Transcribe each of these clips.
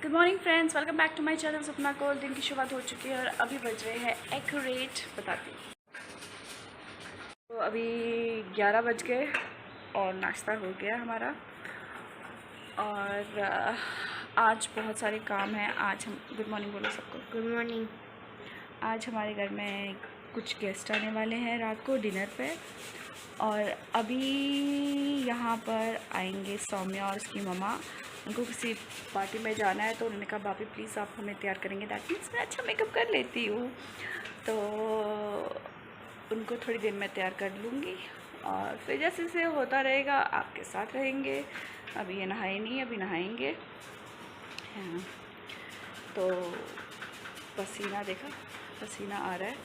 Good morning friends, welcome back to my channel Sapna Kaul. दिन की शुरुआत हो चुकी है और अभी बज रहे हैं एक्यूरेट बताती हूँ। तो अभी 11 बज गए और नाश्ता हो गया हमारा। और आज बहुत सारे काम हैं। आज हम गुड मॉर्निंग बोलो सबको। Good morning. आज हमारे घर में कुछ गेस्ट आने वाले हैं रात को डिनर पे, और अभी यहाँ पर आएंगे सौम्या और उसकी मम्मा। उनको किसी पार्टी में जाना है तो उन्होंने कहा भाभी प्लीज़ आप हमें तैयार करेंगे। दैट मीन्स मैं अच्छा मेकअप कर लेती हूँ, तो उनको थोड़ी देर में तैयार कर लूँगी और फिर जैसे जैसे होता रहेगा आपके साथ रहेंगे। अभी ये नहाए नहीं, अभी नहाएंगे। हाँ, तो पसीना देखा, पसीना आ रहा है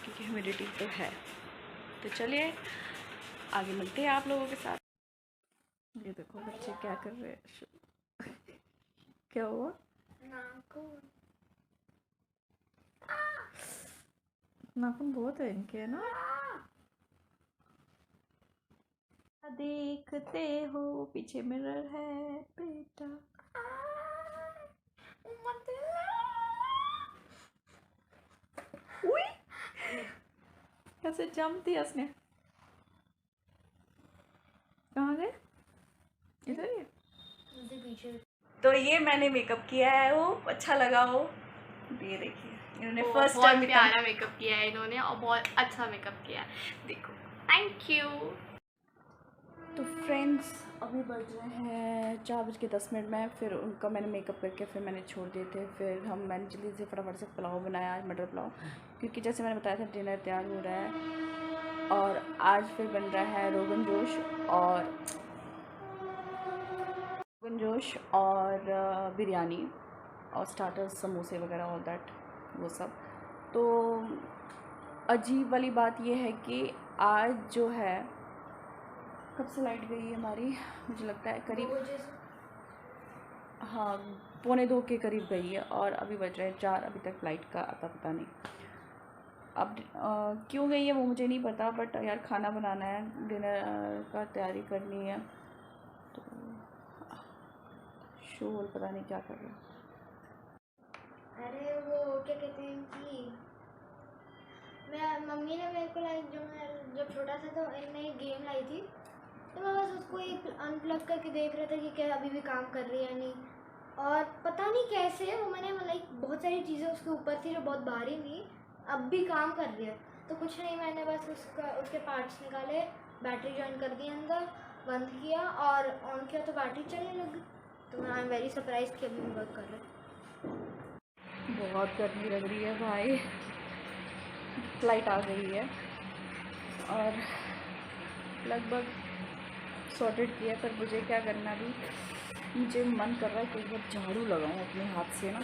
क्योंकि ह्यूमिडिटी तो है। तो चलिए आगे मिलते हैं आप लोगों के साथ। ये देखो बच्चे क्या कर रहे हैं। क्या हुआ? नाखून बहुत है इनके ना। देखते हो पीछे मिरर है बेटा। उई कैसे जंप दिया उसने। कहाँ गए? इधर ही। तो ये मैंने मेकअप किया है, वो अच्छा लगा हो। ये देखिए इन्होंने फर्स्ट टाइम बहुत प्यारा मेकअप किया है इन्होंने और बहुत अच्छा मेकअप किया है। देखो, थैंक यू। तो फ्रेंड्स अभी बज रहे हैं 4:10 में। फिर उनका मैंने मेकअप करके फिर मैंने छोड़ दिए थे। फिर मैंने जल्दी से फटाफट से पुलाव बनाया, मटर पुलाव, क्योंकि जैसे मैंने बताया था डिनर तैयार हो रहा है। और आज फिर बन रहा है रोगन जोश और बिरयानी और स्टार्टर्स समोसे वगैरह ऑल दैट वो सब। तो अजीब वाली बात ये है कि आज जो है, कब से लाइट गई है हमारी, मुझे लगता है करीब 1:45 के करीब गई है और अभी बज रहे हैं 4। अभी तक लाइट का आता पता नहीं। अब क्यों गई है वो मुझे नहीं पता, बट यार खाना बनाना है, डिनर का तैयारी करनी है। तो शोर पता नहीं क्या कर रहा है। अरे वो क्या कहते हैं कि मम्मी ने मेरे को जब छोटा था तो इनने एक गेम लाई थी, तो मैं बस उसको एक अनप्लग करके देख रहा था कि क्या अभी भी काम कर रही है या नहीं। और पता नहीं कैसे वो मैंने बहुत सारी चीज़ें उसके ऊपर थी जो बहुत भारी थी, अब भी काम कर रही है। तो कुछ नहीं, मैंने बस उसके पार्ट्स निकाले, बैटरी जॉइन कर दी अंदर, बंद किया और ऑन किया तो बैटरी चलने लग गई। तो आई एम वेरी सरप्राइज कि अभी भी वर्क कर रहा है। बहुत गर्मी लग रही है भाई। लाइट आ गई है और लगभग सॉर्टेड किया, पर मुझे क्या करना भी, मुझे मन कर रहा है कि एक बार झाड़ू लगाऊं अपने हाथ से ना,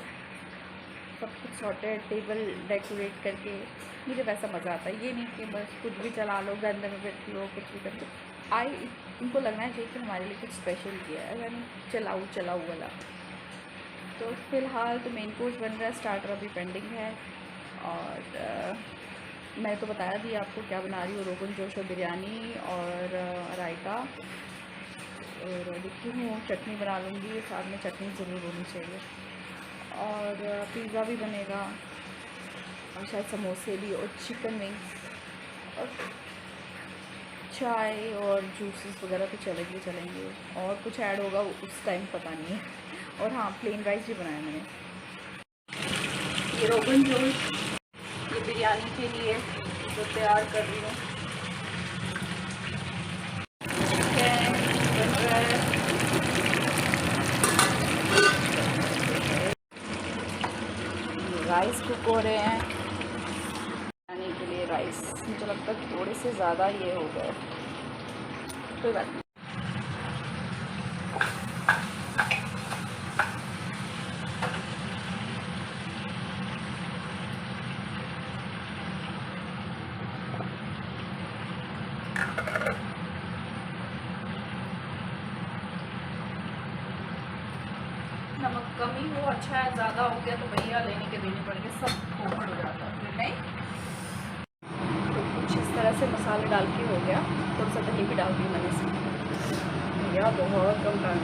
सब कुछ सॉर्टेड, टेबल डेकोरेट करके। मुझे वैसा मज़ा आता है, ये नहीं कि बस कुछ भी चला लो, गंदे में बैठ लो, कुछ भी कर लो। इनको लगना चाहिए कि हमारे लिए कुछ स्पेशल किया है, यानी चलाऊ वाला। तो फ़िलहाल तो मेन कोर्स बन रहा है, स्टार्टर अभी पेंडिंग है। और मैं तो बताया भी आपको क्या बना रही हूँ, रोगन जोश और बिरयानी और रायता। और देखती हूँ चटनी बना लूँगी, साथ में चटनी ज़रूर होनी चाहिए। और पिज़्ज़ा भी बनेगा और शायद समोसे भी और चिकन विंग्स और चाय और जूसेस वगैरह तो चलेंगे और कुछ ऐड होगा उस टाइम पता नहीं है। और हाँ, प्लेन राइस भी बनाया मैंने। ये रोगन जोश ये बिरयानी के लिए तो तैयार कर रही हूँ। राइस कुक हो रहे हैं खाने के लिए। राइस मुझे लगता है थोड़े से ज़्यादा ये हो गए, कोई बात नहीं। नमक कमी हो अच्छा है, ज़्यादा हो गया तो भैया लेने के देने पड़ेंगे, सब खोखल हो जाता है फिर नहीं। तो कुछ इस तरह से मसाले डाल के हो गया। थोड़ा सा दही भी डाल दी मैंने इसमें। भैया बहुत कम डाल।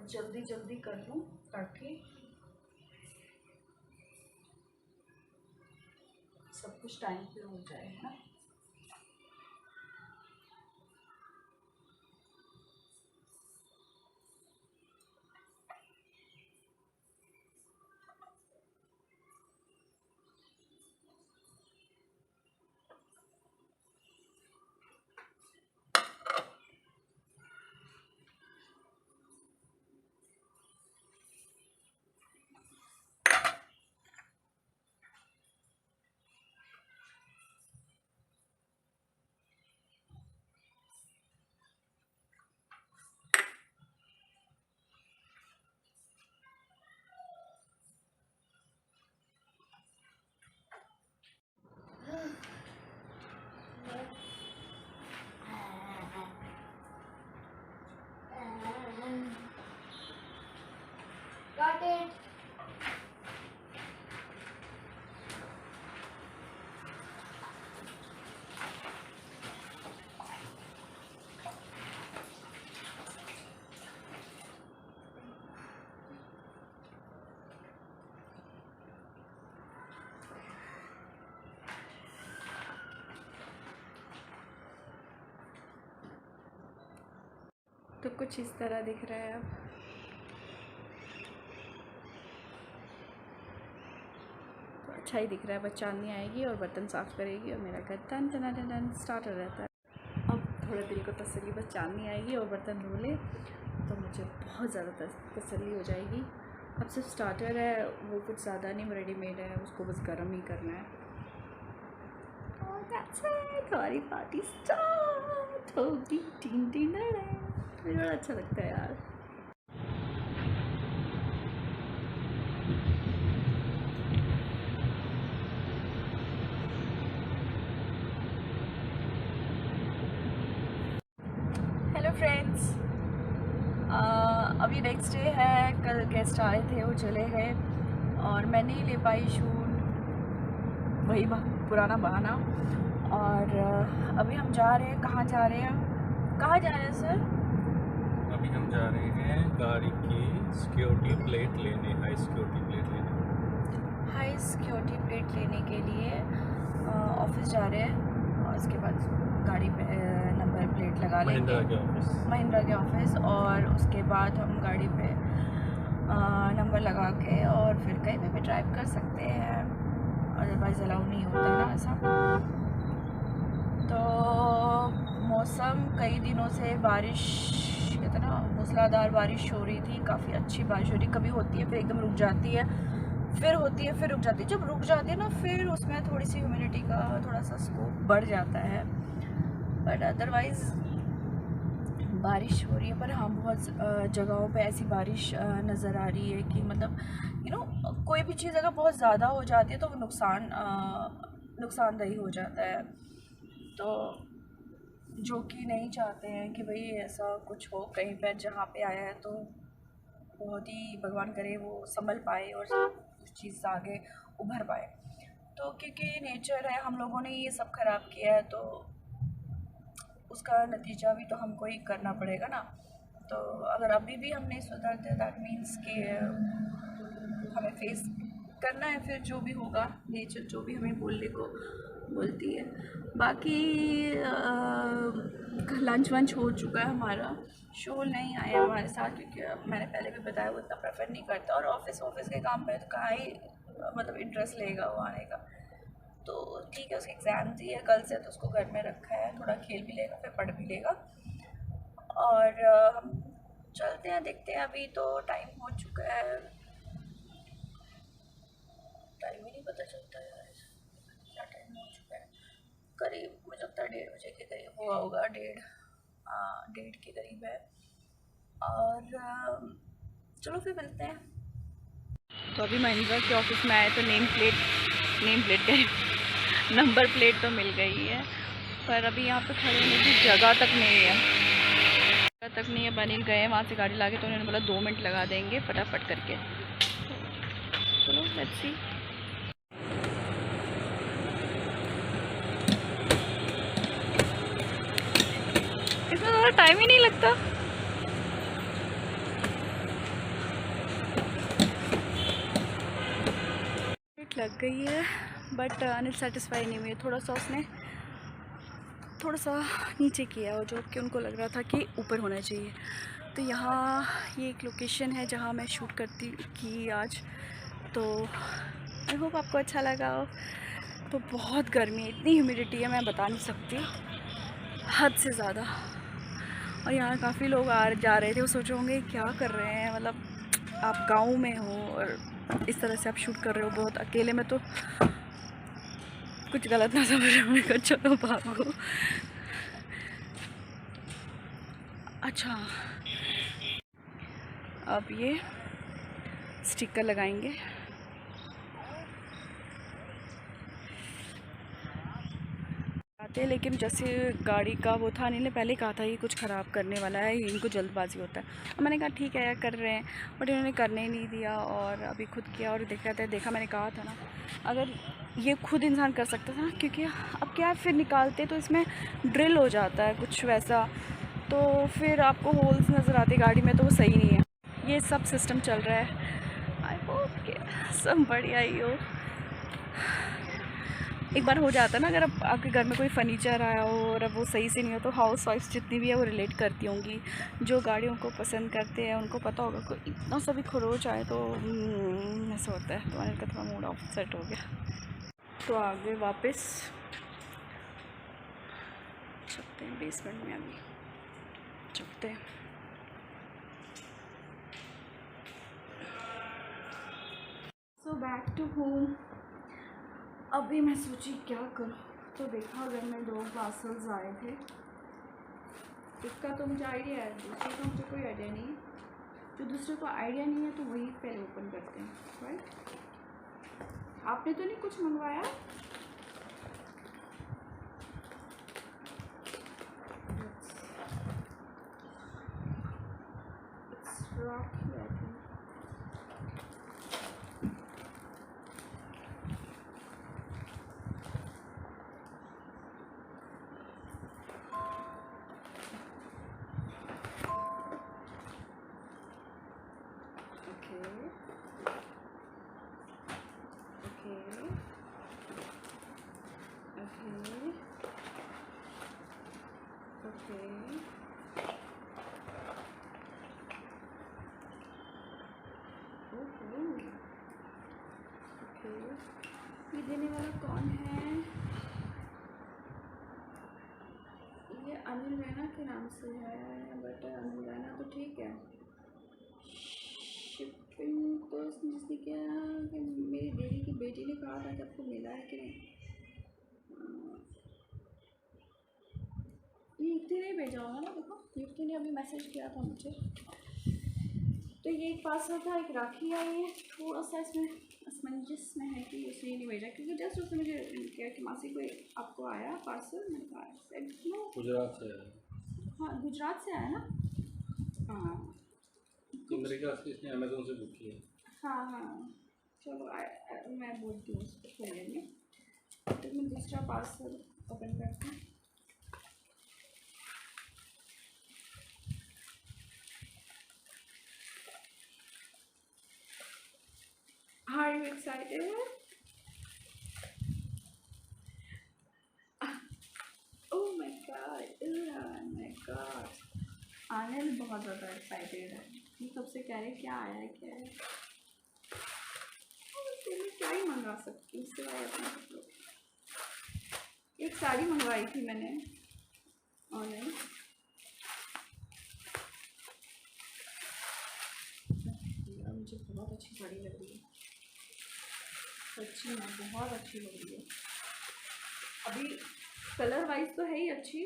जल्दी जल्दी कर लूँ ताकि सब कुछ टाइम पे हो जाए, है ना। Got it. तो कुछ इस तरह दिख रहा है अब। तो अच्छा ही दिख रहा है, बस चांदनी आएगी और बर्तन साफ़ करेगी और मेरा घर टन टन टन टन स्टार्ट हो रहता है। अब थोड़ा दिल को तसल्ली, बस चांदनी आएगी और बर्तन धो ले तो मुझे बहुत ज़्यादा तसल्ली हो जाएगी। अब सिर्फ स्टार्टर है, वो कुछ ज़्यादा नहीं रेडीमेड है, उसको बस गर्म ही करना है। हमारी पार्टी स्टार्ट होगी। टीन टीन मुझे बड़ा अच्छा लगता है यार। हेलो फ्रेंड्स, अभी नेक्स्ट डे है। कल गेस्ट आए थे, वो चले गए और मैं नहीं ले पाई शूट, वही पुराना बहाना। और अभी हम जा रहे हैं, कहाँ जा रहे हैं, कहाँ जा रहे हैं सर? अभी हम जा रहे हैं गाड़ी की सिक्योरिटी प्लेट लेने, हाई सिक्योरिटी प्लेट लेने। हाई सिक्योरिटी प्लेट लेने के लिए ऑफिस जा रहे हैं और उसके बाद गाड़ी पे नंबर प्लेट लगा लेंगे महिंद्रा के ऑफिस, और उसके बाद हम गाड़ी पे नंबर लगा के और फिर कहीं पे भी ड्राइव कर सकते हैं, अदरवाइज़ अलाउ नहीं होता ना ऐसा। तो मौसम कई दिनों से बारिश, इतना मूसलाधार बारिश हो रही थी, काफ़ी अच्छी बारिश हो रही, कभी होती है फिर एकदम रुक जाती है, फिर होती है फिर रुक जाती है। जब रुक जाती है ना फिर उसमें थोड़ी सी ह्यूमिडिटी का थोड़ा सा स्कोप बढ़ जाता है, बट अदरवाइज़ बारिश हो रही है। पर हाँ, बहुत जगहों पे ऐसी बारिश नज़र आ रही है कि मतलब कोई भी चीज़ अगर बहुत ज़्यादा हो जाती है तो वो नुकसानदेही हो जाता है। तो जो कि नहीं चाहते हैं कि भाई ऐसा कुछ हो कहीं पर, जहाँ पे आया है तो बहुत ही भगवान करे वो संभल पाए और उस चीज़ से आगे उभर पाए। तो क्योंकि नेचर है, हम लोगों ने ये सब ख़राब किया है तो उसका नतीजा भी तो हमको ही करना पड़ेगा ना। तो अगर अभी भी हम नहीं सुधरते, दैट मीन्स कि हमें फेस करना है फिर जो भी होगा, नेचर जो भी हमें बोलने को बोलती है। बाकी लंच वंच हो चुका है हमारा, शोल नहीं आए हमारे साथ क्योंकि मैंने पहले भी बताया वो इतना प्रेफर नहीं करता, और ऑफिस के काम पे तो कहाँ ही मतलब इंटरेस्ट लेगा वो आने का। तो ठीक है, उसके एग्ज़ाम दिए कल से, तो उसको घर में रखा है, थोड़ा खेल भी लेगा फिर पढ़ भी लेगा। और हम चलते हैं, देखते हैं। अभी तो टाइम हो चुका है, टाइम ही नहीं पता चलता है यार, क्या टाइम हो चुका है। करीब मुझे लगता है 1:30 बजे के करीब हुआ होगा, 1:30 के करीब है। और चलो फिर मिलते हैं। तो अभी महिंद्रा के ऑफिस में आए तो नेम प्लेट गई, नंबर प्लेट तो मिल गई है, पर अभी यहाँ पे खड़े होने की जगह तक नहीं है, बनी गए वहाँ से गाड़ी लाके, तो उन्होंने बोला 2 मिनट लगा देंगे फटाफट करके। चलो लेट्स सी। इसमें ज़्यादा टाइम ही नहीं लगता। लाइट लग गई है बट अनिल सेटिस्फाई नहीं हुई है। थोड़ा सा उसने थोड़ा सा नीचे किया और जो कि उनको लग रहा था कि ऊपर होना चाहिए। तो यहाँ ये एक लोकेशन है जहाँ मैं शूट करती की आज। तो आई होप आपको अच्छा लगा हो। तो बहुत गर्मी है, इतनी ह्यूमिडिटी है मैं बता नहीं सकती, हद से ज़्यादा। और यहाँ काफ़ी लोग आ जा रहे थे, वो सोच रहे होंगे क्या कर रहे हैं, मतलब आप गांव में हो और इस तरह से आप शूट कर रहे हो बहुत अकेले में, तो कुछ गलत ना समझ रहे हो, चलो भागो। अच्छा, अब ये स्टिकर लगाएंगे। आते लेकिन जैसे गाड़ी का वो था, अनिल ने पहले कहा था ये कुछ ख़राब करने वाला है, इनको जल्दबाजी होता है। और मैंने कहा ठीक है यार कर रहे हैं, बट इन्होंने करने ही नहीं दिया और अभी खुद किया और देखा मैंने कहा था ना, अगर ये खुद इंसान कर सकता था, क्योंकि अब क्या है फिर निकालते तो इसमें ड्रिल हो जाता है कुछ वैसा, तो फिर आपको होल्स नज़र आते गाड़ी में, तो वो सही नहीं है। ये सब सिस्टम चल रहा है। आई होप कि सब बढ़िया ही हो। एक बार हो जाता है ना, अगर अब आपके घर में कोई फर्नीचर आया हो और अब वो सही से नहीं हो, तो हाउस वाइफ जितनी भी है वो रिलेट करती होंगी। जो गाड़ियों को पसंद करते हैं उनको पता होगा, कोई इतना सा भी खरोच आए तो ऐसा होता है। तो अनिल का थोड़ा मूड ऑफ सेट हो गया, तो आगे वापस चलते हैं बेसमेंट में, अभी चलते हैं। So back to home. अभी मैं सोची क्या करूँ, तो देखा घर में 2 पार्सल्स आए थे। एक का तो मुझे आइडिया है, दूसरे का मुझे कोई आइडिया नहीं है। जो दूसरे को आइडिया नहीं है तो वही पहले ओपन करते हैं, राइट? आपने तो नहीं कुछ मंगवाया? It's Rocky, I think. ये देने वाला कौन है? ये अनिल रैना के नाम से है, बट अनिल रैना तो ठीक है। शिपिंग तो जिसने क्या कि मेरी दीदी की बेटी ने कहा था कि आपको मिला है कि नहीं। ये युक्ति ने भेजा होगा ना, देखो युक्ति ने अभी मैसेज किया था मुझे। तो ये एक पार्सल था, एक राखी आई है। थोड़ा सा इसमें असमंजस में है कि उसने नहीं भेजा, क्योंकि जस्ट उसने मुझे किया कि मासी कोई आपको आया पार्सल। मैंने कहा गुजरात से आया। हाँ गुजरात से आया ना। हाँ तो मेरे ख्याल से इसने अमेज़ोन से बुक किया। हाँ चलो मैं बोलती हूँ उसको खोल लेंगे। तो मैं दूसरा पार्सल ओपन करती हूँ। Are you excited? Oh my god! Oh my god! आनिल बहुत ज़्यादा एक्साइटेड है। ये कब से कह रहे क्या आया है क्या है। मैं क्या ही मंगा सकती हूँ सिवाय अपने कपड़ों। एक साड़ी मंगवाई थी मैंने ऑनलाइन, मुझे बहुत अच्छी साड़ी लग रही है, सच्ची में बहुत अच्छी लग रही है। अभी कलर वाइज तो है ही अच्छी,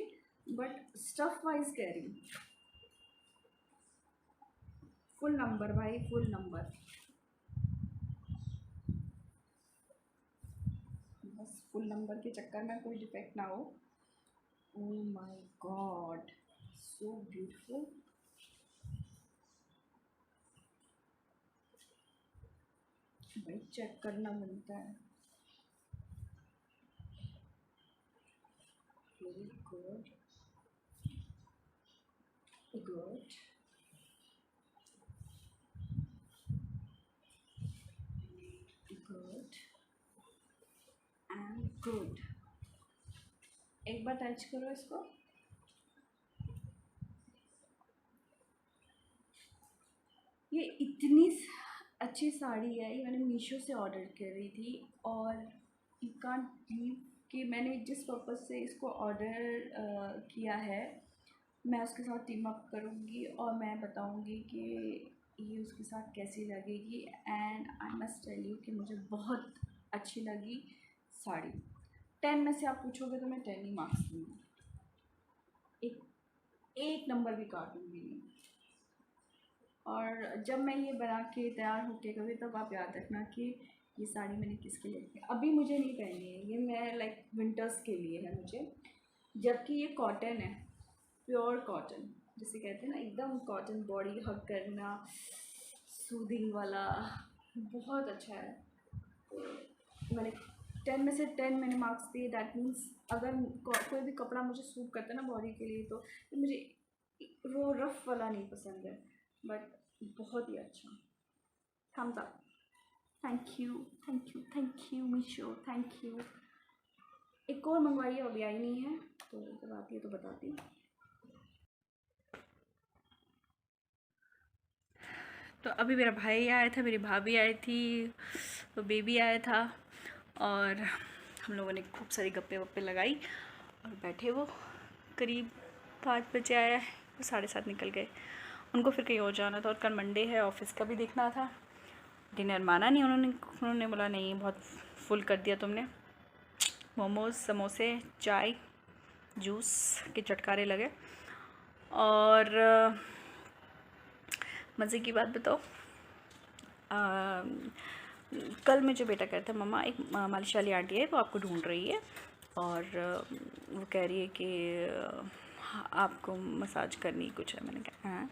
बट स्टफ वाइज कह रही हूँ। फुल नंबर भाई, फुल नंबर। बस फुल नंबर के चक्कर में कोई डिफेक्ट ना हो। Oh my God, so beautiful. भाई चेक करना बनता है। Very good good. Good good. एक बार टच करो इसको। ये इतनी अच्छी साड़ी है, ये मैंने मीशो से ऑर्डर करी थी और यू कांट बिलीव कि मैंने जिस पर्पज़ से इसको ऑर्डर किया है मैं उसके साथ टीम अप करूँगी और मैं बताऊँगी कि ये उसके साथ कैसी लगेगी। And I must tell you कि मुझे बहुत अच्छी लगी साड़ी। 10 में से आप पूछोगे तो मैं 10 ही मार्क्स दूँगी, एक नंबर भी काटूँगी नहीं। और जब मैं ये बना के तैयार होके कभी तब आप याद रखना कि ये साड़ी मैंने किसके लिए की। अभी मुझे नहीं पहनी है ये, मैं लाइक विंटर्स के लिए है मुझे, जबकि ये कॉटन है, प्योर कॉटन जिसे कहते हैं ना, एकदम कॉटन, बॉडी हग करना, सूदिंग वाला, बहुत अच्छा है। तो मैंने 10 में से 10 मैंने मार्क्स दिए। दैट मीन्स अगर कोई भी कपड़ा मुझे सूट करता है ना बॉडी के लिए तो मुझे वो रफ़ वाला नहीं पसंद है, बट बहुत ही अच्छा। Thumbs up. Thank you thank you thank you Meesho, thank you. एक और मंगवाई अभी आई नहीं है, तो जब आती है तो बताती हूँ। तो अभी मेरा भाई आया था, मेरी भाभी आई थी, तो बेबी आया था और हम लोगों ने खूब सारी गप्पे वप्पे लगाई और बैठे। वो करीब 5 बजे आया है, वो 7:30 निकल गए। उनको फिर कहीं और जाना था और कल मंडे है, ऑफिस का भी देखना था। डिनर माना नहीं उन्होंने बोला नहीं बहुत फुल कर दिया तुमने। मोमोज़, समोसे, चाय, जूस के चटकारे लगे। और मज़े की बात बताओ, कल मुझे बेटा कहता है मम्मा एक मालिश वाली आंटी है वो आपको ढूंढ रही है और वो कह रही है कि आपको मसाज करनी कुछ है। मैंने कहा हाँ,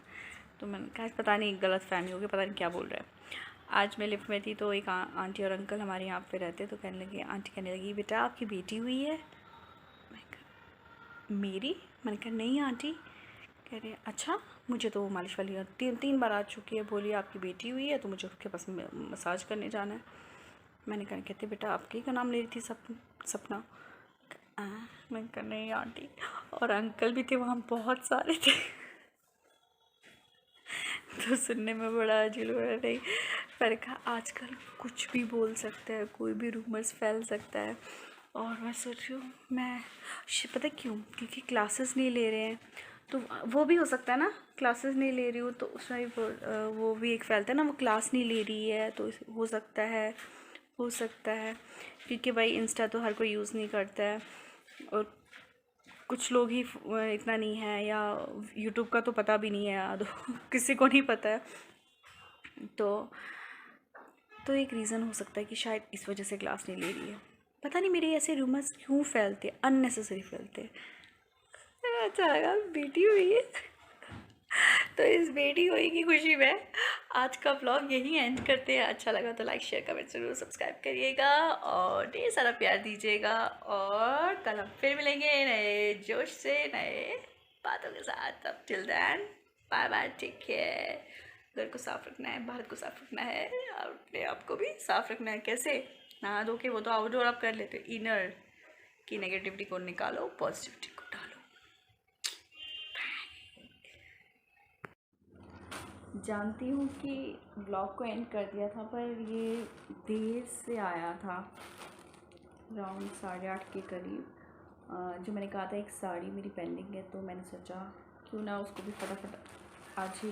तो मैंने कहा पता नहीं गलत फहमी होगी, पता नहीं क्या बोल रहा है। आज मैं लिफ्ट में थी तो एक आंटी और अंकल हमारे यहाँ पे रहते, तो कहने लगी, आंटी कहने लगी बेटा आपकी बेटी हुई है। मैं कहा मेरी? मैंने कहा नहीं आंटी। कह रहे अच्छा, मुझे तो मालिश वाली 3 बार आ चुकी है, बोली आपकी बेटी हुई है तो मुझे उसके पास मसाज करने जाना है। मैंने कहा कहते बेटा आपके का नाम ले रही थी सपना। मैंने कहा नहीं आंटी। और अंकल भी थे वहाँ, बहुत सारे थे तो सुनने में बड़ा अजीब लग रहा। नहीं, मैंने कहा आजकल कुछ भी बोल सकता है, कोई भी रूमर्स फैल सकता है। और मैं सोच रही हूँ मैं पता क्यों, क्योंकि क्लासेस नहीं ले रहे हैं, तो वो भी हो सकता है ना, क्लासेस नहीं ले रही हूँ तो उसमें वो भी एक फैलता है ना, वो क्लास नहीं ले रही है तो हो सकता है क्योंकि भाई इंस्टा तो हर कोई यूज़ नहीं करता है और कुछ लोग ही इतना नहीं है, या यूट्यूब का तो पता भी नहीं है आदो किसी को नहीं पता है। तो एक रीज़न हो सकता है कि शायद इस वजह से क्लास नहीं ले रही है। पता नहीं मेरे ऐसे रूमर्स क्यों फैलते, अननेसेसरी फैलते। अच्छा लगा बेटी हुई है तो इस बेटी हुई की खुशी में आज का व्लॉग यहीं एंड करते हैं। अच्छा लगा तो लाइक शेयर कमेंट जरूर, सब्सक्राइब करिएगा और ढेर सारा प्यार दीजिएगा। और कल हम फिर मिलेंगे नए जोश से, नए बातों के साथ। तब till then bye bye, take care. घर को साफ रखना है, भारत को साफ रखना है, और अपने आप को भी साफ रखना है। कैसे? नहा धो के वो तो आउटडोर आप कर लेते हो, इनर की नेगेटिविटी को निकालो, पॉजिटिविटी को डालो। जानती हूँ कि ब्लॉग को एंड कर दिया था, पर ये देर से आया था, अराउंड 8:30 के करीब। जो मैंने कहा था एक साड़ी मेरी पेंडिंग है, तो मैंने सोचा क्यों ना उसको भी फटाफट आज ही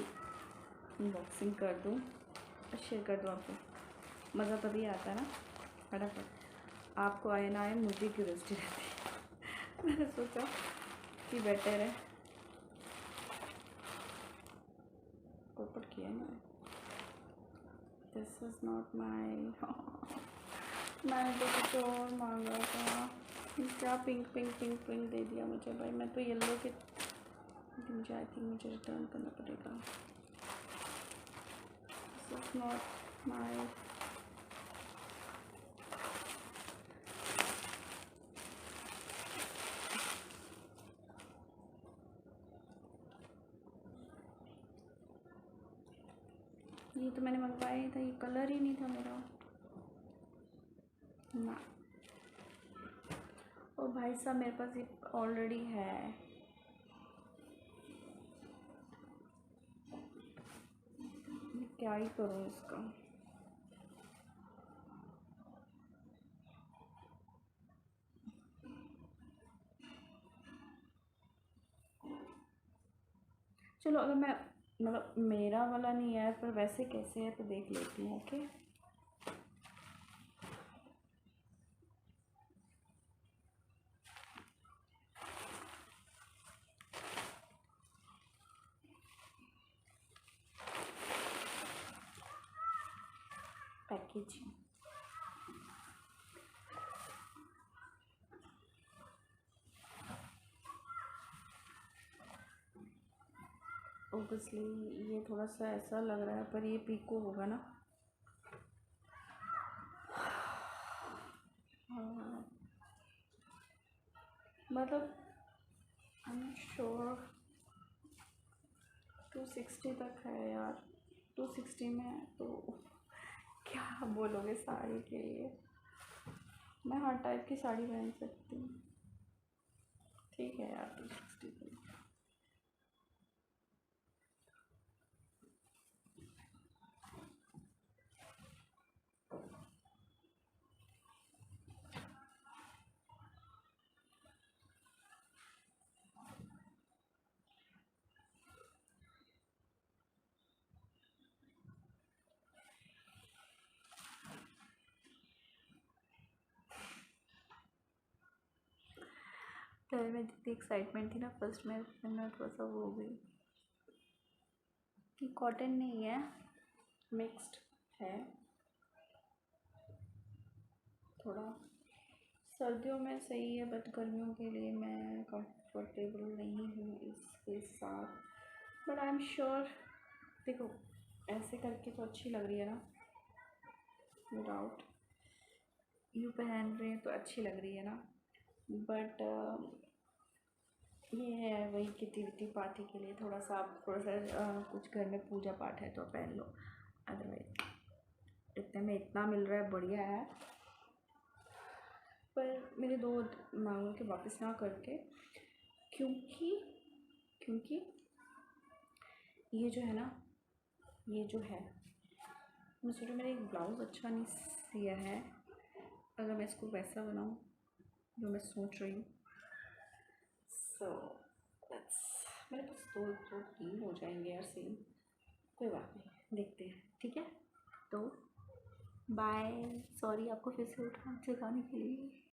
अनबॉक्सिंग कर दूँ और शेयर कर दूँ आपको। मज़ा तभी आता है ना, फटाफट। आपको आए ना आए, मुझे क्यूरियोसिटी रहती है मैंने सोचा कि बेटर है पोपट किया ना। दिस इज़ नॉट माई मैंने तो कुछ और मांगा था, क्या पिंक दे दिया मुझे भाई। मैं तो येलो के, मुझे आई थिंक मुझे रिटर्न करना पड़ेगा। This is not my. ये तो मैंने मंगवाया ही था, ये कलर ही नहीं था मेरा ना। और भाई साहब मेरे पास ये ऑलरेडी है। मैं क्या ही करूँ इसका। चलो अगर मैं मतलब मेरा वाला नहीं है पर वैसे कैसे है तो देख लेती हूँ। ओके पैकेजिंग ऑब्वियसली ये थोड़ा सा ऐसा लग रहा है पर ये पीको होगा ना। हाँ, मतलब आई एम श्योर 260 तक है यार। 260 में तो क्या बोलोगे साड़ी के लिए। मैं हर टाइप की साड़ी पहन सकती हूँ। ठीक है यार 260 के लिए। पहले में जितनी एक्साइटमेंट थी ना फर्स्ट में थोड़ा सा वो हो गई कि कॉटन नहीं है, मिक्स्ड है। थोड़ा सर्दियों में सही है बट गर्मियों के लिए मैं कंफर्टेबल नहीं हूँ इसके साथ। बट आई एम श्योर देखो ऐसे करके तो अच्छी लग रही है ना, नो डाउट। यूँ पहन रहे हैं तो अच्छी लग रही है ना। बट ये है वही किटी विटी पार्टी के लिए थोड़ा सा आप थोड़ा सा कुछ घर में पूजा पाठ है तो पहन लो। अदरवाइज इतने में इतना मिल रहा है बढ़िया है। पर मेरे दो मांगों के वापस ना करके क्योंकि ये जो है ना ये जो है मैं सोचा मेरा एक ब्लाउज़ अच्छा नहीं सिया है। अगर मैं इसको वैसा बनाऊँ जो मैं सोच रही हूँ सो मेरे पास दो तीन हो जाएंगे यार सेम। कोई बात नहीं देखते हैं ठीक है। तो बाय। सॉरी आपको फिर से उठा जगाने के लिए।